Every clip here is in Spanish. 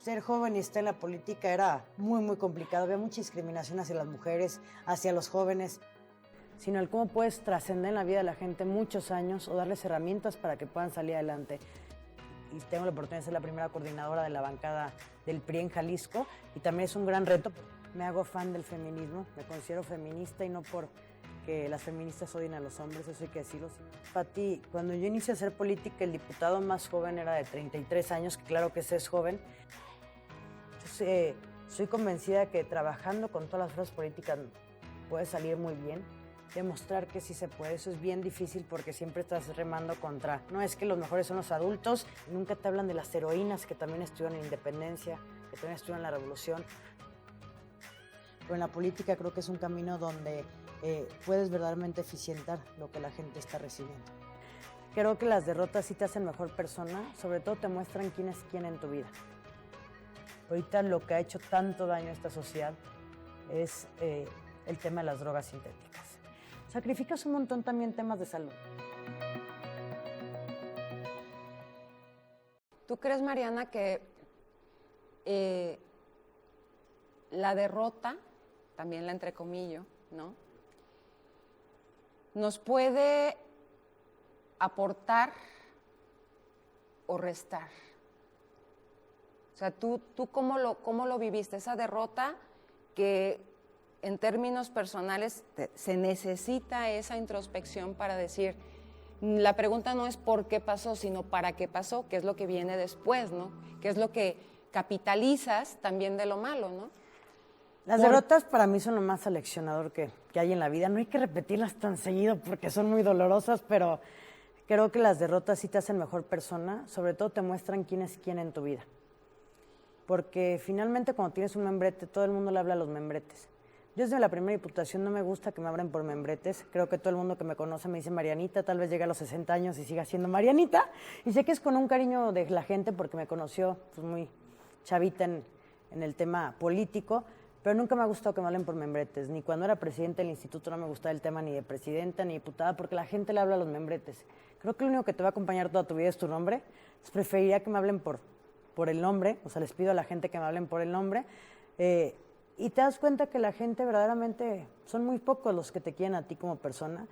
ser joven y estar en la política era muy complicado. Había mucha discriminación hacia las mujeres, hacia los jóvenes, sino el cómo puedes trascender en la vida de la gente muchos años o darles herramientas para que puedan salir adelante. Y tengo la oportunidad de ser la primera coordinadora de la bancada del PRI en Jalisco y también es un gran reto. Me hago fan del feminismo, me considero feminista y no porque las feministas odien a los hombres, eso hay que decirlo. Pati, cuando yo inicié a hacer política, el diputado más joven era de 33 años, que claro que ese es joven. Entonces, soy convencida de que trabajando con todas las fuerzas políticas puede salir muy bien. Demostrar que sí se puede, eso es bien difícil porque siempre estás remando contra. No es que los mejores son los adultos, nunca te hablan de las heroínas que también estuvieron en la independencia, que también estuvieron en la revolución. Pero en la política creo que es un camino donde puedes verdaderamente eficientar lo que la gente está recibiendo. Creo que las derrotas sí te hacen mejor persona, sobre todo te muestran quién es quién en tu vida. Ahorita lo que ha hecho tanto daño a esta sociedad es el tema de las drogas sintéticas. Sacrificas un montón también temas de salud. ¿Tú crees, Mariana, que la derrota, también la entrecomillo, ¿no?, nos puede aportar o restar? O sea, ¿tú cómo lo viviste? Esa derrota que en términos personales se necesita esa introspección para decir, la pregunta no es por qué pasó, sino para qué pasó, qué es lo que viene después, ¿no? Qué es lo que capitalizas también de lo malo, ¿no? Las derrotas para mí son lo más aleccionador que hay en la vida. No hay que repetirlas tan seguido porque son muy dolorosas, pero creo que las derrotas sí te hacen mejor persona, sobre todo te muestran quién es quién en tu vida. Porque finalmente cuando tienes un membrete, todo el mundo le habla a los membretes. Yo desde la primera diputación no me gusta que me abran por membretes. Creo que todo el mundo que me conoce me dice Marianita, tal vez llegue a los 60 años y siga siendo Marianita. Y sé que es con un cariño de la gente porque me conoció pues, muy chavita en el tema político, pero nunca me ha gustado que me hablen por membretes. Ni cuando era presidenta del instituto no me gustaba el tema ni de presidenta ni diputada porque la gente le habla a los membretes. Creo que lo único que te va a acompañar toda tu vida es tu nombre. Entonces preferiría que me hablen por el nombre, o sea, les pido a la gente que me hablen por el nombre. Y te das cuenta que la gente verdaderamente son muy pocos los que te quieren a ti como persona.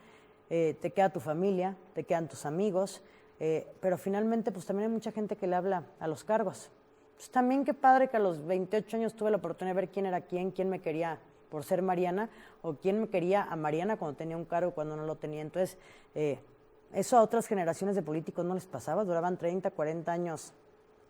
Te queda tu familia, te quedan tus amigos, pero finalmente pues también hay mucha gente que le habla a los cargos. Pues también qué padre que a los 28 años tuve la oportunidad de ver quién era quién me quería por ser Mariana o quién me quería a Mariana cuando tenía un cargo y cuando no lo tenía. Entonces, eso a otras generaciones de políticos no les pasaba, duraban 30, 40 años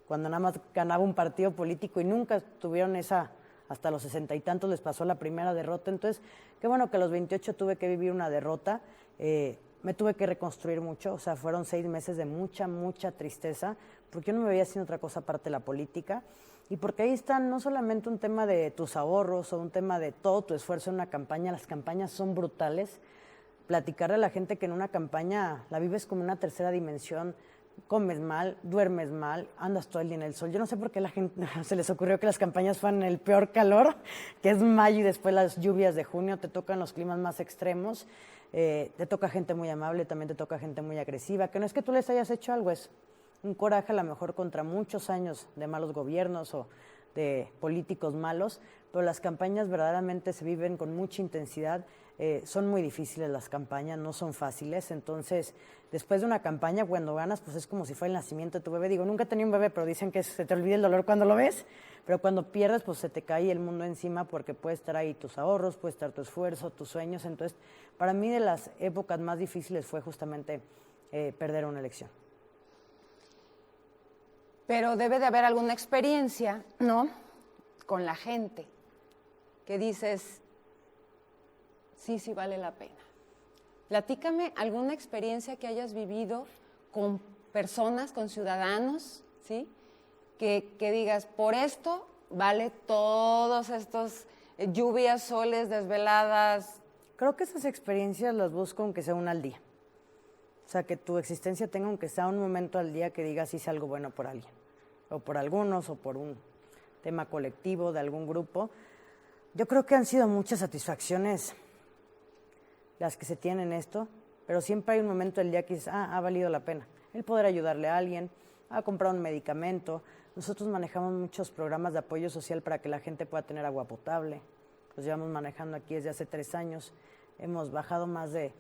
cuando nada más ganaba un partido político y nunca tuvieron esa... Hasta los 60 y tantos les pasó la primera derrota. Entonces, qué bueno que a los 28 tuve que vivir una derrota. Me tuve que reconstruir mucho. O sea, fueron 6 meses de mucha tristeza, porque yo no me veía haciendo otra cosa aparte de la política. Y porque ahí está no solamente un tema de tus ahorros o un tema de todo tu esfuerzo en una campaña. Las campañas son brutales. Platicarle a la gente que en una campaña la vives como una tercera dimensión. Comes mal, duermes mal, andas todo el día en el sol. Yo no sé por qué a la gente se les ocurrió que las campañas fueran el peor calor, que es mayo y después las lluvias de junio, te tocan los climas más extremos, te toca gente muy amable, también te toca gente muy agresiva, que no es que tú les hayas hecho algo, es un coraje a lo mejor contra muchos años de malos gobiernos o de políticos malos, pero las campañas verdaderamente se viven con mucha intensidad. Son muy difíciles las campañas, no son fáciles. Entonces, después de una campaña, cuando ganas, pues es como si fuera el nacimiento de tu bebé. Digo, nunca he tenido un bebé, pero dicen que se te olvida el dolor cuando lo ves. Pero cuando pierdes, pues se te cae el mundo encima porque puede estar ahí tus ahorros, puede estar tu esfuerzo, tus sueños. Entonces, para mí de las épocas más difíciles fue justamente perder una elección. Pero debe de haber alguna experiencia, ¿no?, con la gente, que dices, sí vale la pena. Platícame alguna experiencia que hayas vivido con personas, con ciudadanos, ¿sí?, que digas, por esto vale todos estos lluvias, soles, desveladas. Creo que esas experiencias las busco aunque sea una al día. O sea, que tu existencia tenga aunque sea un momento al día que digas hice algo bueno por alguien, o por algunos, o por un tema colectivo de algún grupo. Yo creo que han sido muchas satisfacciones las que se tienen en esto, pero siempre hay un momento del día que dices, ha valido la pena. El poder ayudarle a alguien, a comprar un medicamento. Nosotros manejamos muchos programas de apoyo social para que la gente pueda tener agua potable. Los llevamos manejando aquí desde hace 3 años. Hemos bajado más de,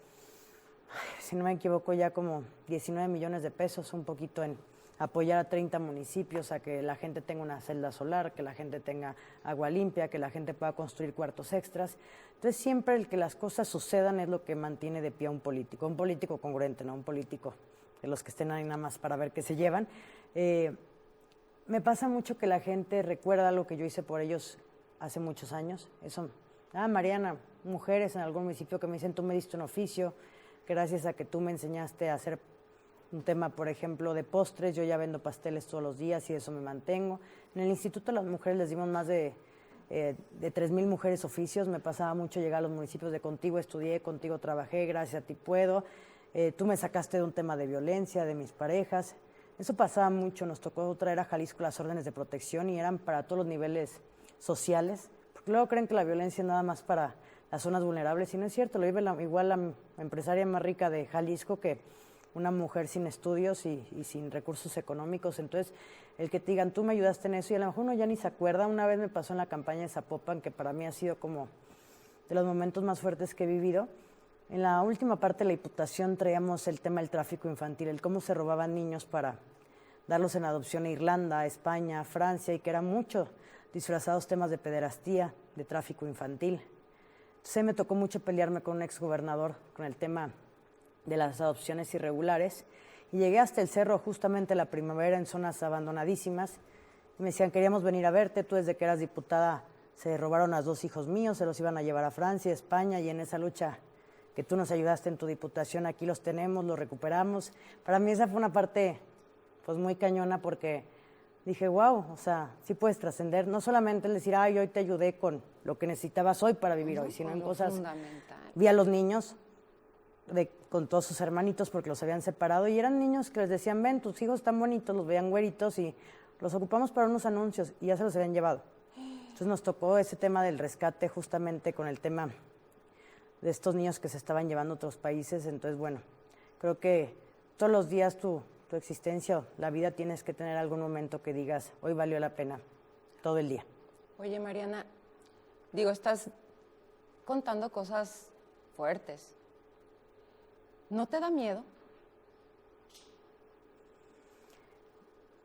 si no me equivoco, ya como 19 millones de pesos, un poquito en apoyar a 30 municipios a que la gente tenga una celda solar, que la gente tenga agua limpia, que la gente pueda construir cuartos extras. Entonces siempre el que las cosas sucedan es lo que mantiene de pie a un político congruente, no un político de los que estén ahí nada más para ver qué se llevan. Me pasa mucho que la gente recuerda lo que yo hice por ellos hace muchos años. Eso, Mariana, mujeres en algún municipio que me dicen, tú me diste un oficio, gracias a que tú me enseñaste a hacer un tema, por ejemplo, de postres, yo ya vendo pasteles todos los días y eso me mantengo. En el Instituto de las Mujeres les dimos más de 3,000 mujeres oficios. Me pasaba mucho llegar a los municipios de contigo estudié, contigo trabajé, gracias a ti puedo. Tú me sacaste de un tema de violencia, de mis parejas. Eso pasaba mucho. Nos tocó traer a Jalisco las órdenes de protección y eran para todos los niveles sociales. Porque luego creen que la violencia es nada más para las zonas vulnerables y no es cierto. Lo vive igual la empresaria más rica de Jalisco que una mujer sin estudios y sin recursos económicos. Entonces, el que te digan, tú me ayudaste en eso, y a lo mejor uno ya ni se acuerda. Una vez me pasó en la campaña de Zapopan, que para mí ha sido como de los momentos más fuertes que he vivido. En la última parte de la Diputación traíamos el tema del tráfico infantil, el cómo se robaban niños para darlos en adopción a Irlanda, a España, a Francia, y que eran mucho disfrazados temas de pederastía, de tráfico infantil. Entonces me tocó mucho pelearme con un exgobernador con el tema de las adopciones irregulares, y llegué hasta el cerro justamente la primavera en zonas abandonadísimas, y me decían, queríamos venir a verte, tú desde que eras diputada se robaron a 2 hijos míos, se los iban a llevar a Francia, España, y en esa lucha que tú nos ayudaste en tu diputación, aquí los tenemos, los recuperamos. Para mí esa fue una parte pues muy cañona, porque dije, wow, o sea, sí puedes trascender, no solamente el decir, ay, hoy te ayudé con lo que necesitabas hoy para vivir hoy, sino en cosas, vi a los niños con todos sus hermanitos porque los habían separado y eran niños que les decían, ven, tus hijos están bonitos, los veían güeritos y los ocupamos para unos anuncios y ya se los habían llevado. Entonces nos tocó ese tema del rescate justamente con el tema de estos niños que se estaban llevando a otros países. Entonces, bueno, creo que todos los días tu existencia, la vida, tienes que tener algún momento que digas, hoy valió la pena, todo el día. Oye, Mariana, digo, estás contando cosas fuertes. ¿No te da miedo?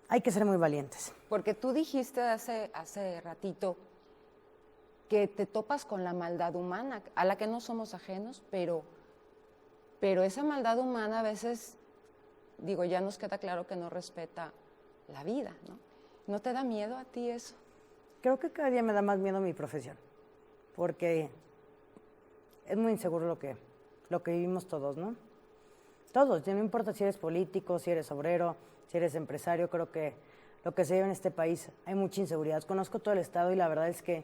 Hay que ser muy valientes. Porque tú dijiste hace ratito que te topas con la maldad humana, a la que no somos ajenos, pero esa maldad humana a veces, digo, ya nos queda claro que no respeta la vida, ¿no? ¿No te da miedo a ti eso? Creo que cada día me da más miedo mi profesión, porque es muy inseguro lo que vivimos todos, ¿no? Todos, no importa si eres político, si eres obrero, si eres empresario, creo que lo que se vive en este país, hay mucha inseguridad. Conozco todo el estado y la verdad es que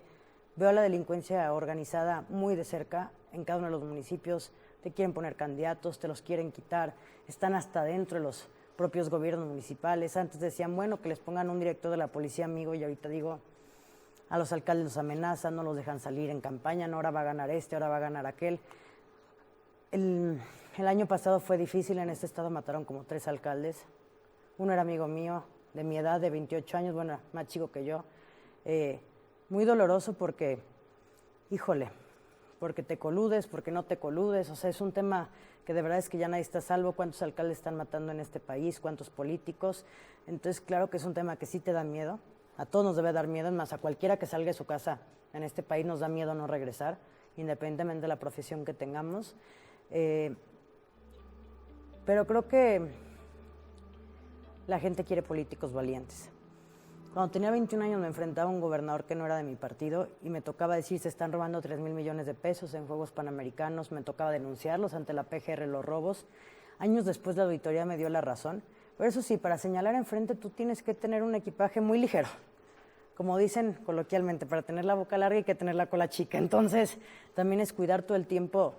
veo la delincuencia organizada muy de cerca en cada uno de los municipios. Te quieren poner candidatos, te los quieren quitar, están hasta dentro de los propios gobiernos municipales. Antes decían, bueno, que les pongan un director de la policía amigo, y ahorita digo, a los alcaldes los amenazan, no los dejan salir en campaña, no, ahora va a ganar este, ahora va a ganar aquel. El año pasado fue difícil, en este estado mataron como 3 alcaldes. Uno era amigo mío, de mi edad, de 28 años, bueno, más chico que yo. Muy doloroso porque, híjole, porque te coludes, porque no te coludes. O sea, es un tema que de verdad es que ya nadie está a salvo. ¿Cuántos alcaldes están matando en este país? ¿Cuántos políticos? Entonces, claro que es un tema que sí te da miedo. A todos nos debe dar miedo, es más, a cualquiera que salga de su casa en este país nos da miedo no regresar, independientemente de la profesión que tengamos. Pero creo que la gente quiere políticos valientes. Cuando tenía 21 años me enfrentaba a un gobernador que no era de mi partido y me tocaba decir, se están robando 3,000 millones de pesos en Juegos Panamericanos, me tocaba denunciarlos ante la PGR, los robos. Años después la auditoría me dio la razón. Pero eso sí, para señalar enfrente tú tienes que tener un equipaje muy ligero. Como dicen coloquialmente, para tener la boca larga hay que tener la cola chica. Entonces, también es cuidar todo el tiempo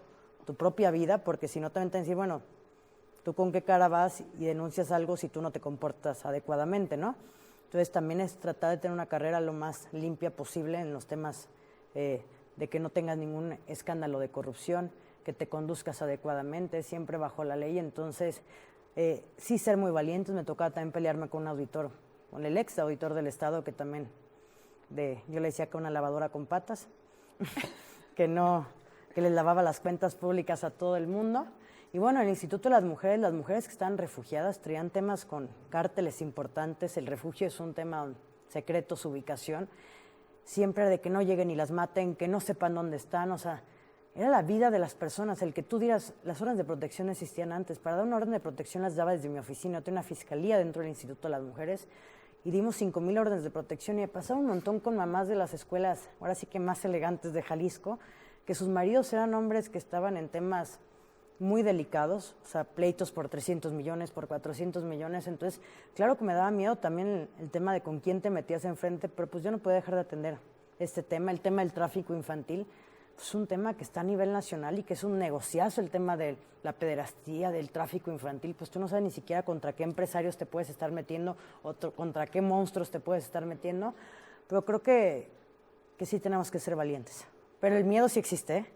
tu propia vida, porque si no también te van a decir, bueno, ¿tú con qué cara vas y denuncias algo si tú no te comportas adecuadamente, no? Entonces también es tratar de tener una carrera lo más limpia posible en los temas de que no tengas ningún escándalo de corrupción, que te conduzcas adecuadamente, siempre bajo la ley. Entonces Sí ser muy valientes, me tocaba también pelearme con un auditor, con el ex auditor del Estado, que también, yo le decía que una lavadora con patas, que les lavaba las cuentas públicas a todo el mundo. Y bueno, el Instituto de las mujeres que están refugiadas traían temas con cárteles importantes, el refugio es un tema secreto, su ubicación, siempre de que no lleguen y las maten, que no sepan dónde están, o sea, era la vida de las personas, el que tú digas, las órdenes de protección existían antes, para dar una orden de protección las daba desde mi oficina, yo tengo una fiscalía dentro del Instituto de las Mujeres, y dimos 5,000 órdenes de protección, y he pasado un montón con mamás de las escuelas, ahora sí que más elegantes de Jalisco, que sus maridos eran hombres que estaban en temas muy delicados, o sea, pleitos por 300 millones, por 400 millones, entonces, claro que me daba miedo también el tema de con quién te metías enfrente, pero pues yo no podía dejar de atender este tema, el tema del tráfico infantil, es un tema que está a nivel nacional y que es un negociazo el tema de la pederastía, del tráfico infantil, pues tú no sabes ni siquiera contra qué empresarios te puedes estar metiendo o contra qué monstruos te puedes estar metiendo, pero creo que sí tenemos que ser valientes. Pero el miedo sí existe, ¿eh?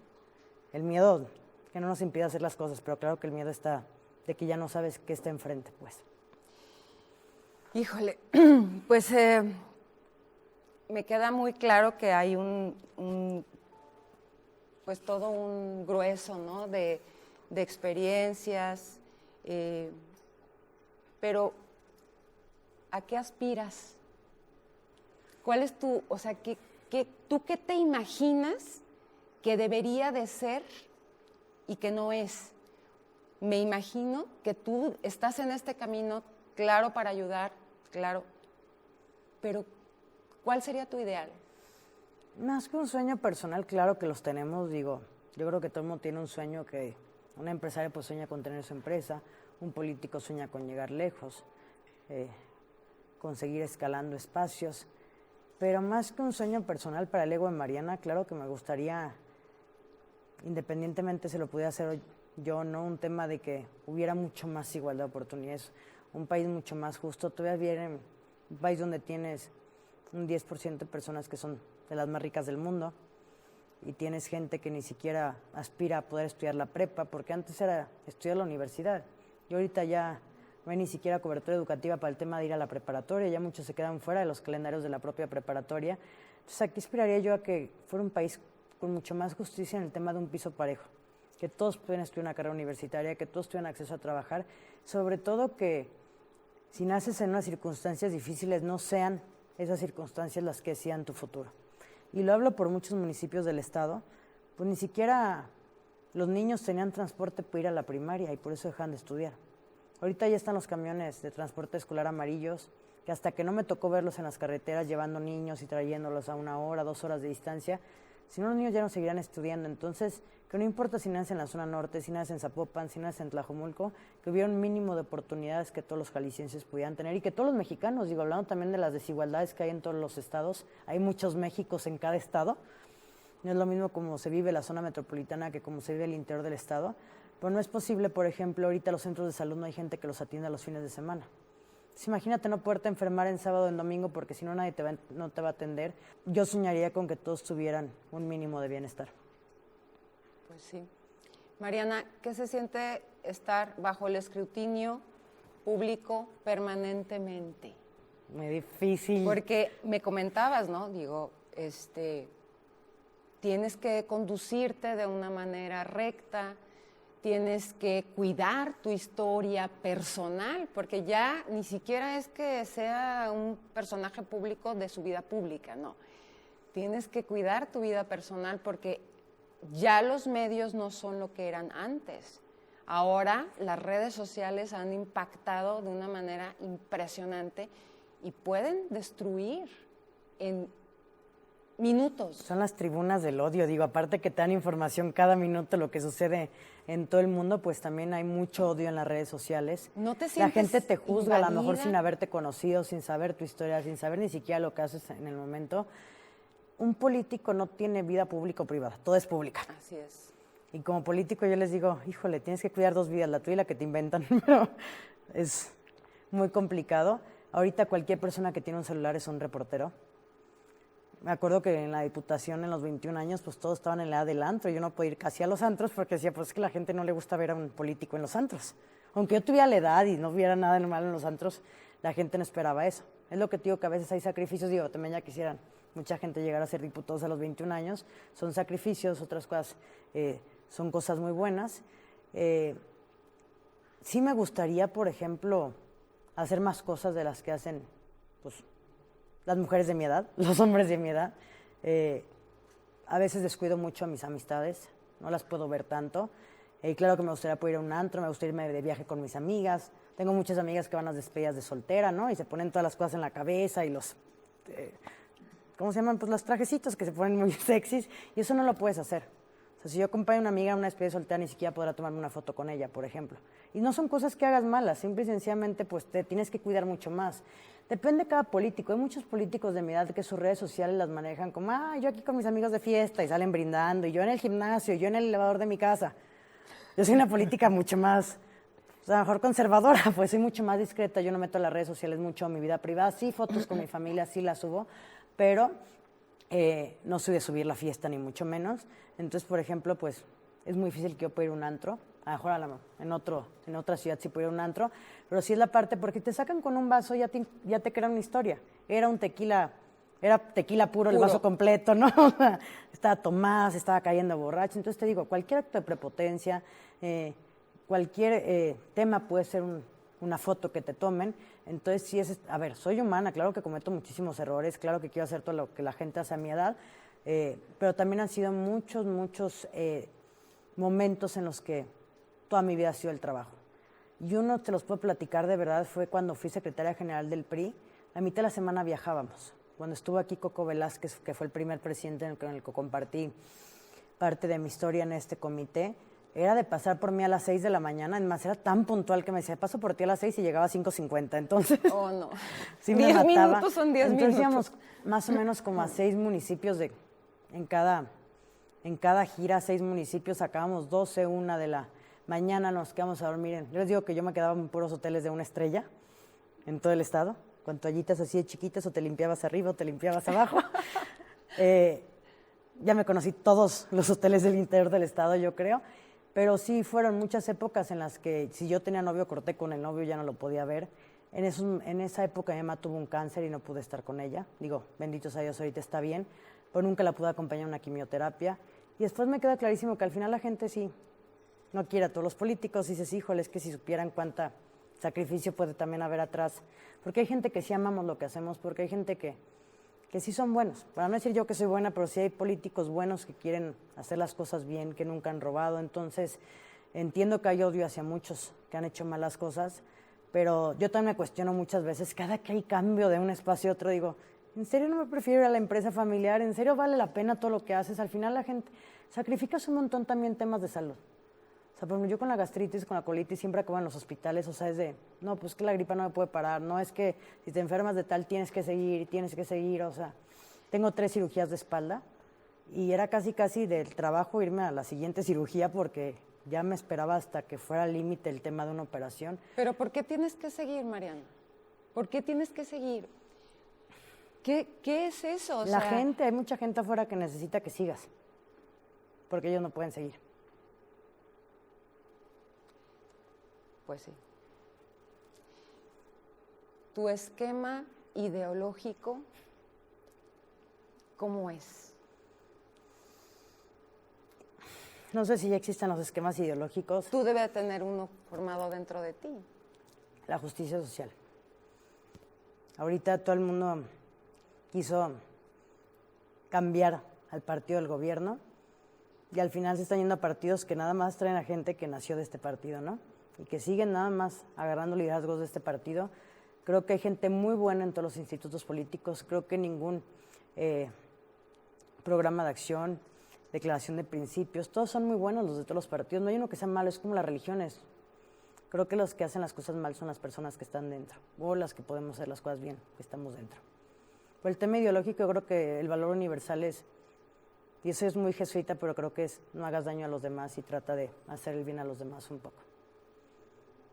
El miedo que no nos impide hacer las cosas, pero claro que el miedo está de que ya no sabes qué está enfrente, pues. Híjole, pues me queda muy claro que hay pues todo un grueso, ¿no? de experiencias, pero ¿a qué aspiras? ¿Cuál es tu, o sea, tú qué te imaginas que debería de ser y que no es? Me imagino que tú estás en este camino, claro, para ayudar, claro, pero ¿cuál sería tu ideal? Más que un sueño personal, claro que los tenemos, digo, yo creo que todo el mundo tiene un sueño, que un empresario pues sueña con tener su empresa, un político sueña con llegar lejos, conseguir escalando espacios, pero más que un sueño personal para el ego de Mariana, claro que me gustaría, independientemente se lo pudiera hacer yo, no un tema de que hubiera mucho más igualdad de oportunidades, un país mucho más justo, todavía viene un país donde tienes un 10% de personas que son de las más ricas del mundo, y tienes gente que ni siquiera aspira a poder estudiar la prepa, porque antes era estudiar la universidad, y ahorita ya no hay ni siquiera cobertura educativa para el tema de ir a la preparatoria, ya muchos se quedan fuera de los calendarios de la propia preparatoria. Entonces aquí aspiraría yo a que fuera un país con mucho más justicia en el tema de un piso parejo, que todos puedan estudiar una carrera universitaria, que todos tengan acceso a trabajar, sobre todo que si naces en unas circunstancias difíciles no sean esas circunstancias las que decían tu futuro. Y lo hablo por muchos municipios del estado, pues ni siquiera los niños tenían transporte para ir a la primaria y por eso dejan de estudiar. Ahorita ya están los camiones de transporte escolar amarillos, que hasta que no me tocó verlos en las carreteras llevando niños y trayéndolos a 1 hora, 2 horas de distancia, si no los niños ya no seguirán estudiando. Entonces, que no importa si naces en la zona norte, si naces en Zapopan, si naces en Tlajomulco, que hubiera un mínimo de oportunidades que todos los jaliscienses pudieran tener y que todos los mexicanos, digo, hablando también de las desigualdades que hay en todos los estados, hay muchos Méxicos en cada estado, no es lo mismo como se vive la zona metropolitana que como se vive el interior del estado, pero no es posible, por ejemplo, ahorita los centros de salud no hay gente que los atienda los fines de semana. Entonces, imagínate no poderte enfermar en sábado o en domingo porque si no nadie no te va a atender. Yo soñaría con que todos tuvieran un mínimo de bienestar. Pues sí. Mariana, ¿qué se siente estar bajo el escrutinio público permanentemente? Muy difícil. Porque me comentabas, ¿no? Digo, tienes que conducirte de una manera recta, tienes que cuidar tu historia personal, porque ya ni siquiera es que sea un personaje público de su vida pública, no. Tienes que cuidar tu vida personal porque ya los medios no son lo que eran antes. Ahora las redes sociales han impactado de una manera impresionante y pueden destruir en minutos. Son las tribunas del odio, digo, aparte que te dan información cada minuto lo que sucede en todo el mundo, pues también hay mucho odio en las redes sociales. ¿No te La sientes gente te juzga invadida? a lo mejor sin haberte conocido, sin saber tu historia, sin saber ni siquiera lo que haces en el momento. Un político no tiene vida pública o privada, todo es pública. Así es. Y como político yo les digo, híjole, tienes que cuidar 2 vidas, la tuya y la que te inventan, pero es muy complicado. Ahorita cualquier persona que tiene un celular es un reportero. Me acuerdo que en la Diputación, en los 21 años, pues todos estaban en la edad del antro. Yo no podía ir casi a los antros porque decía, pues es que a la gente no le gusta ver a un político en los antros. Aunque yo tuviera la edad y no hubiera nada normal en los antros, la gente no esperaba eso. Es lo que te digo, que a veces hay sacrificios, digo, también ya quisieran mucha gente llegar a ser diputados a los 21 años, son sacrificios, otras cosas son cosas muy buenas. Sí me gustaría, por ejemplo, hacer más cosas de las que hacen pues, las mujeres de mi edad, los hombres de mi edad. A veces descuido mucho a mis amistades, no las puedo ver tanto. Claro que me gustaría poder ir a un antro, me gustaría irme de viaje con mis amigas. Tengo muchas amigas que van a las despedidas de soltera, ¿no? Y se ponen todas las cosas en la cabeza y los, ¿cómo se llaman? Pues los trajecitos que se ponen muy sexys. Y eso no lo puedes hacer. O sea, si yo acompaño a una amiga a una despedida de soltera, ni siquiera podrá tomarme una foto con ella, por ejemplo. Y no son cosas que hagas malas, simple y sencillamente pues te tienes que cuidar mucho más. Depende de cada político. Hay muchos políticos de mi edad que sus redes sociales las manejan como, yo aquí con mis amigos de fiesta y salen brindando, y yo en el gimnasio, y yo en el elevador de mi casa. Yo soy una política mucho más, a lo mejor conservadora, pues soy mucho más discreta. Yo no meto en las redes sociales mucho mi vida privada. Sí, fotos con mi familia, sí las subo, pero no soy de subir la fiesta, ni mucho menos. Entonces, por ejemplo, pues es muy difícil que yo pueda ir a un antro. A lo mejor en otra ciudad sí puedo ir a un antro, pero sí es la parte, porque te sacan con un vaso, ya te crean una historia. Era tequila puro, el vaso completo, ¿no? Estaba tomada, se estaba cayendo borracho. Entonces te digo, cualquier acto de prepotencia, cualquier tema puede ser una foto que te tomen. Entonces sí a ver, soy humana, claro que cometo muchísimos errores, claro que quiero hacer todo lo que la gente hace a mi edad, pero también han sido muchos momentos en los que toda mi vida ha sido el trabajo. Y uno te los puedo platicar de verdad, fue cuando fui secretaria general del PRI. La mitad de la semana viajábamos. Cuando estuvo aquí Coco Velázquez, que fue el primer presidente con el que compartí parte de mi historia en este comité, era de pasar por mí a las 6 de la mañana. Además, era tan puntual que me decía, paso por ti a las 6 y llegaba a 5:50. Entonces, oh, no. Sí me mataba. 10 minutos son 10 Entonces, minutos. íbamos más o menos como a 6 municipios en cada gira, 6 municipios, sacábamos 12, 1 de la mañana, nos quedamos a dormir. Yo les digo que yo me quedaba en puros hoteles de 1 estrella en todo el estado, con toallitas así de chiquitas, o te limpiabas arriba o te limpiabas abajo. Ya me conocí todos los hoteles del interior del estado, yo creo, pero sí fueron muchas épocas en las que si yo tenía novio, corté con el novio, ya no lo podía ver. En esa época mi mamá tuvo un cáncer y no pude estar con ella. Digo, bendito sea Dios, ahorita está bien, pero nunca la pude acompañar a una quimioterapia. Y después me queda clarísimo que al final la gente sí no quiere a todos los políticos. Y dices, híjole, es que si supieran cuánta sacrificio puede también haber atrás. Porque hay gente que sí amamos lo que hacemos, porque hay gente que sí son buenos. Para no decir yo que soy buena, pero sí hay políticos buenos que quieren hacer las cosas bien, que nunca han robado. Entonces, entiendo que hay odio hacia muchos que han hecho malas cosas, pero yo también me cuestiono muchas veces, cada que hay cambio de un espacio a otro, digo, ¿en serio no me prefiero ir a la empresa familiar? ¿En serio vale la pena todo lo que haces? Al final la gente sacrificas un montón también temas de salud. O sea, por ejemplo, yo con la gastritis, con la colitis, siempre acabo en los hospitales, o sea, es de, no, pues que la gripa no me puede parar, no es que si te enfermas de tal tienes que seguir, o sea, tengo 3 cirugías de espalda y era casi del trabajo irme a la siguiente cirugía porque ya me esperaba hasta que fuera al límite el tema de una operación. Pero ¿por qué tienes que seguir, Mariana? ¿Por qué tienes que seguir? ¿Qué es eso? O sea, Hay mucha gente afuera que necesita que sigas, porque ellos no pueden seguir. Pues sí. Tu esquema ideológico, ¿cómo es? No sé si ya existen los esquemas ideológicos. Tú debes tener uno formado dentro de ti. La justicia social. Ahorita todo el mundo quiso cambiar al partido del gobierno y al final se están yendo a partidos que nada más traen a gente que nació de este partido, ¿no? Y que siguen nada más agarrando liderazgos de este partido. Creo que hay gente muy buena en todos los institutos políticos. Creo que ningún programa de acción, declaración de principios, todos son muy buenos los de todos los partidos. No hay uno que sea malo, es como las religiones. Creo que los que hacen las cosas mal son las personas que están dentro, o las que podemos hacer las cosas bien, que estamos dentro. Por el tema ideológico, yo creo que el valor universal es, y eso es muy jesuita, pero creo que es no hagas daño a los demás y trata de hacer el bien a los demás un poco.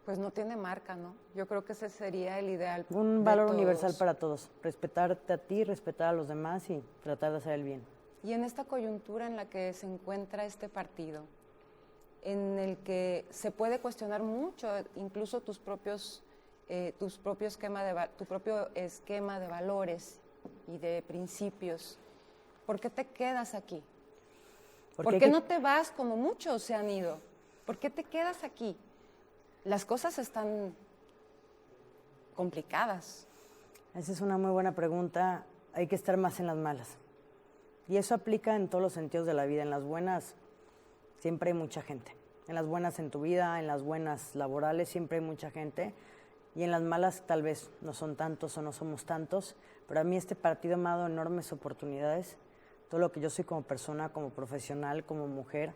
Pues no tiene marca, ¿no? Yo creo que ese sería el ideal. Un valor universal para todos. Respetarte a ti, respetar a los demás y tratar de hacer el bien. Y en esta coyuntura en la que se encuentra este partido, en el que se puede cuestionar mucho, incluso tu propio esquema de valores y de principios. ¿Por qué te quedas aquí? ¿Por qué no te vas como muchos se han ido? ¿Por qué te quedas aquí? Las cosas están complicadas. Esa es una muy buena pregunta. Hay que estar más en las malas. Y eso aplica en todos los sentidos de la vida. En las buenas siempre hay mucha gente. En las buenas en tu vida, en las buenas laborales siempre hay mucha gente. Y en las malas tal vez no son tantos o no somos tantos. Pero a mí este partido me ha dado enormes oportunidades. Todo lo que yo soy como persona, como profesional, como mujer.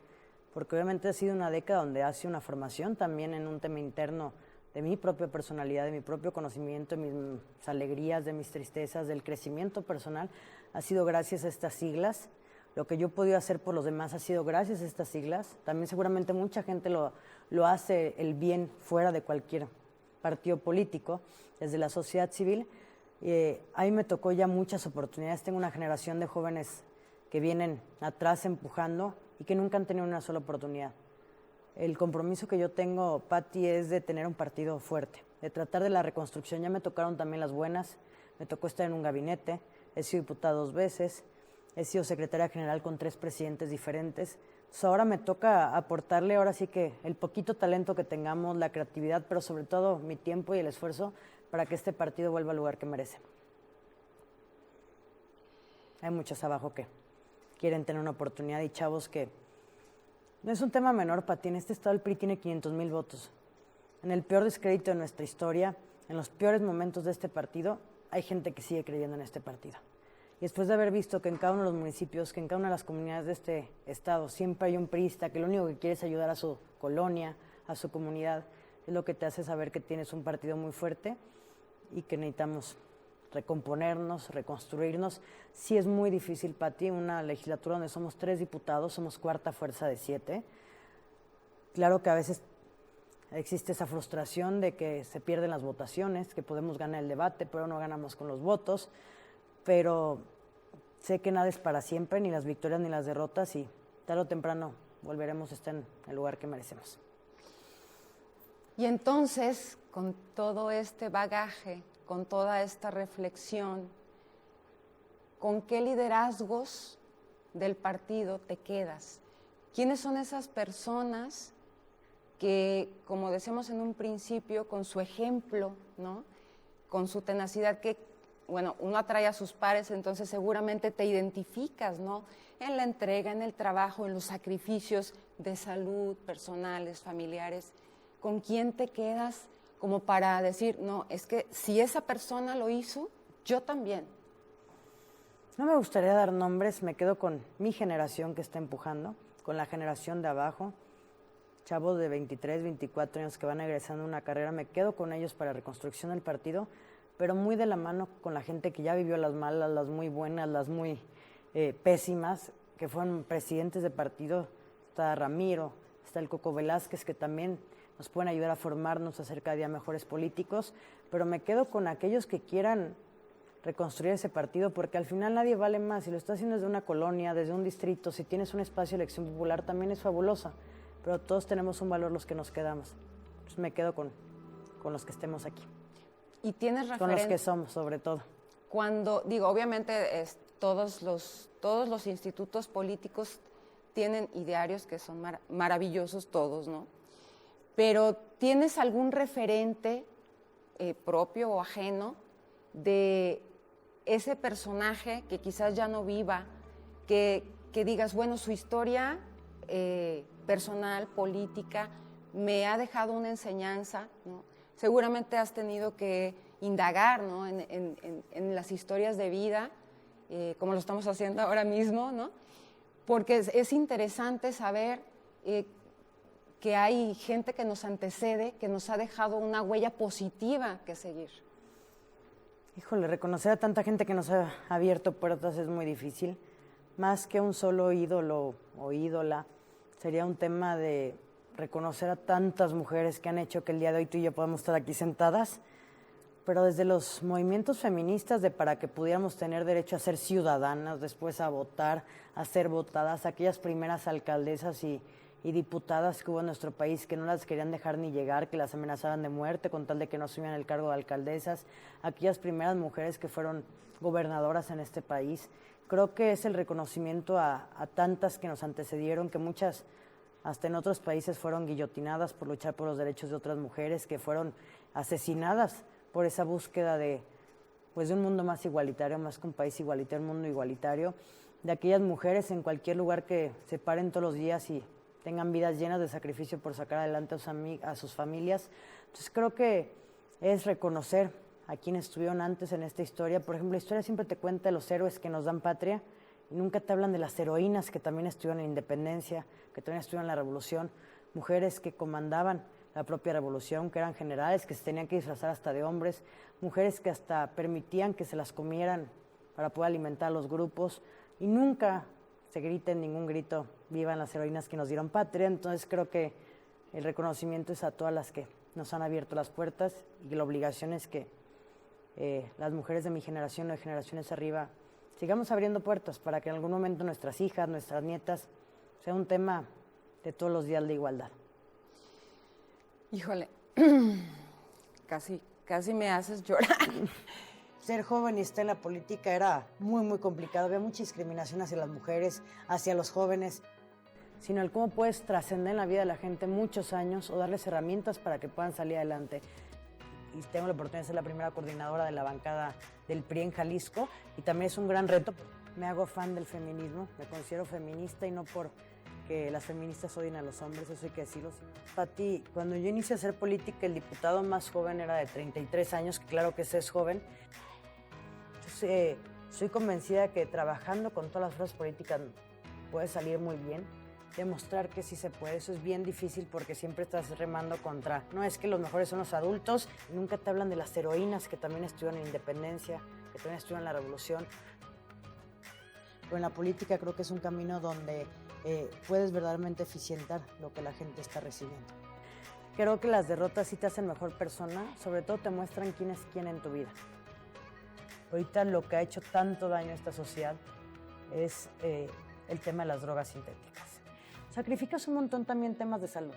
Porque obviamente ha sido una década donde ha sido una formación también en un tema interno de mi propia personalidad, de mi propio conocimiento, de mis alegrías, de mis tristezas, del crecimiento personal. Ha sido gracias a estas siglas. Lo que yo he podido hacer por los demás ha sido gracias a estas siglas. También seguramente mucha gente lo hace el bien fuera de cualquier partido político, desde la sociedad civil. Ahí me tocó ya muchas oportunidades. Tengo una generación de jóvenes que vienen atrás empujando y que nunca han tenido una sola oportunidad. El compromiso que yo tengo, Pati, es de tener un partido fuerte, de tratar de la reconstrucción. Ya me tocaron también las buenas, me tocó estar en un gabinete, he sido diputada 2 veces, he sido secretaria general con 3 presidentes diferentes. Entonces ahora me toca aportarle, ahora sí que el poquito talento que tengamos, la creatividad, pero sobre todo mi tiempo y el esfuerzo para que este partido vuelva al lugar que merece. Hay muchos abajo que quieren tener una oportunidad y chavos que... No es un tema menor, Pati. En este estado el PRI tiene 500,000 votos. En el peor descrédito de nuestra historia, en los peores momentos de este partido, hay gente que sigue creyendo en este partido. Y después de haber visto que en cada uno de los municipios, que en cada una de las comunidades de este estado siempre hay un priista que lo único que quiere es ayudar a su colonia, a su comunidad, es lo que te hace saber que tienes un partido muy fuerte y que necesitamos recomponernos, reconstruirnos. Sí es muy difícil, Pati, una legislatura donde somos 3 diputados, somos 4ª fuerza de 7. Claro que a veces existe esa frustración de que se pierden las votaciones, que podemos ganar el debate, pero no ganamos con los votos. Pero sé que nada es para siempre, ni las victorias ni las derrotas, y tarde o temprano volveremos a estar en el lugar que merecemos. Y entonces, con todo este bagaje, con toda esta reflexión, ¿con qué liderazgos del partido te quedas? ¿Quiénes son esas personas que, como decíamos en un principio, con su ejemplo, ¿no?, con su tenacidad, que, bueno, uno atrae a sus pares, entonces seguramente te identificas, ¿no?, en la entrega, en el trabajo, en los sacrificios de salud, personales, familiares? ¿Con quién te quedas como para decir, no, es que si esa persona lo hizo, yo también? No me gustaría dar nombres, me quedo con mi generación que está empujando, con la generación de abajo, chavos de 23, 24 años que van egresando una carrera, me quedo con ellos para reconstrucción del partido, pero muy de la mano con la gente que ya vivió las malas, las muy buenas, las muy pésimas, que fueron presidentes de partido. Está Ramiro, está el Coco Velázquez, que también nos pueden ayudar a formarnos, a ser cada día mejores políticos, pero me quedo con aquellos que quieran reconstruir ese partido, porque al final nadie vale más. Si lo estás haciendo desde una colonia, desde un distrito, si tienes un espacio de elección popular, también es fabulosa, pero todos tenemos un valor los que nos quedamos. Entonces me quedo con los que estemos aquí. ¿Y tienes referencia? Con los que somos, sobre todo. Cuando, digo, obviamente todos los institutos políticos tienen idearios que son maravillosos todos, ¿no? Pero ¿tienes algún referente propio o ajeno de ese personaje que quizás ya no viva, que digas, bueno, su historia personal, política, me ha dejado una enseñanza, ¿no? Seguramente has tenido que indagar, ¿no?, en las historias de vida, como lo estamos haciendo ahora mismo, ¿no? Porque es interesante saber que hay gente que nos antecede, que nos ha dejado una huella positiva que seguir. Híjole, reconocer a tanta gente que nos ha abierto puertas es muy difícil. Más que un solo ídolo o ídola, sería un tema de reconocer a tantas mujeres que han hecho que el día de hoy tú y yo podamos estar aquí sentadas, pero desde los movimientos feministas para que pudiéramos tener derecho a ser ciudadanas, después a votar, a ser votadas, aquellas primeras alcaldesas y y diputadas que hubo en nuestro país que no las querían dejar ni llegar, que las amenazaban de muerte con tal de que no asumieran el cargo de alcaldesas, aquellas primeras mujeres que fueron gobernadoras en este país. Creo que es el reconocimiento a tantas que nos antecedieron, que muchas hasta en otros países fueron guillotinadas por luchar por los derechos de otras mujeres, que fueron asesinadas por esa búsqueda de un mundo más igualitario, más que un país igualitario, un mundo igualitario, de aquellas mujeres en cualquier lugar que se paren todos los días y tengan vidas llenas de sacrificio por sacar adelante a sus familias. Entonces creo que es reconocer a quienes estuvieron antes en esta historia. Por ejemplo, la historia siempre te cuenta de los héroes que nos dan patria y nunca te hablan de las heroínas que también estuvieron en la independencia, que también estuvieron en la revolución, mujeres que comandaban la propia revolución, que eran generales, que se tenían que disfrazar hasta de hombres, mujeres que hasta permitían que se las comieran para poder alimentar a los grupos, y nunca se grita en ningún grito, vivan las heroínas que nos dieron patria. Entonces creo que el reconocimiento es a todas las que nos han abierto las puertas y la obligación es que las mujeres de mi generación o de generaciones arriba sigamos abriendo puertas para que en algún momento nuestras hijas, nuestras nietas, sea un tema de todos los días de igualdad. Híjole, casi me haces llorar. Ser joven y estar en la política era muy, muy complicado. Había mucha discriminación hacia las mujeres, hacia los jóvenes, sino el cómo puedes trascender en la vida de la gente muchos años o darles herramientas para que puedan salir adelante. Y tengo la oportunidad de ser la primera coordinadora de la bancada del PRI en Jalisco y también es un gran reto. Me hago fan del feminismo, me considero feminista y no porque las feministas odien a los hombres, eso hay que decirlo. Pati, cuando yo inicié a hacer política, el diputado más joven era de 33 años, que claro que ese es joven. Entonces, soy convencida que trabajando con todas las fuerzas políticas puede salir muy bien. Demostrar que sí se puede, eso es bien difícil porque siempre estás remando contra. No es que los mejores son los adultos, nunca te hablan de las heroínas que también estuvieron en la independencia, que también estuvieron en la revolución. Pero en la política creo que es un camino donde puedes verdaderamente eficientar lo que la gente está recibiendo. Creo que las derrotas sí te hacen mejor persona, sobre todo te muestran quién es quién en tu vida. Ahorita lo que ha hecho tanto daño a esta sociedad es el tema de las drogas sintéticas. Sacrificas un montón también temas de salud.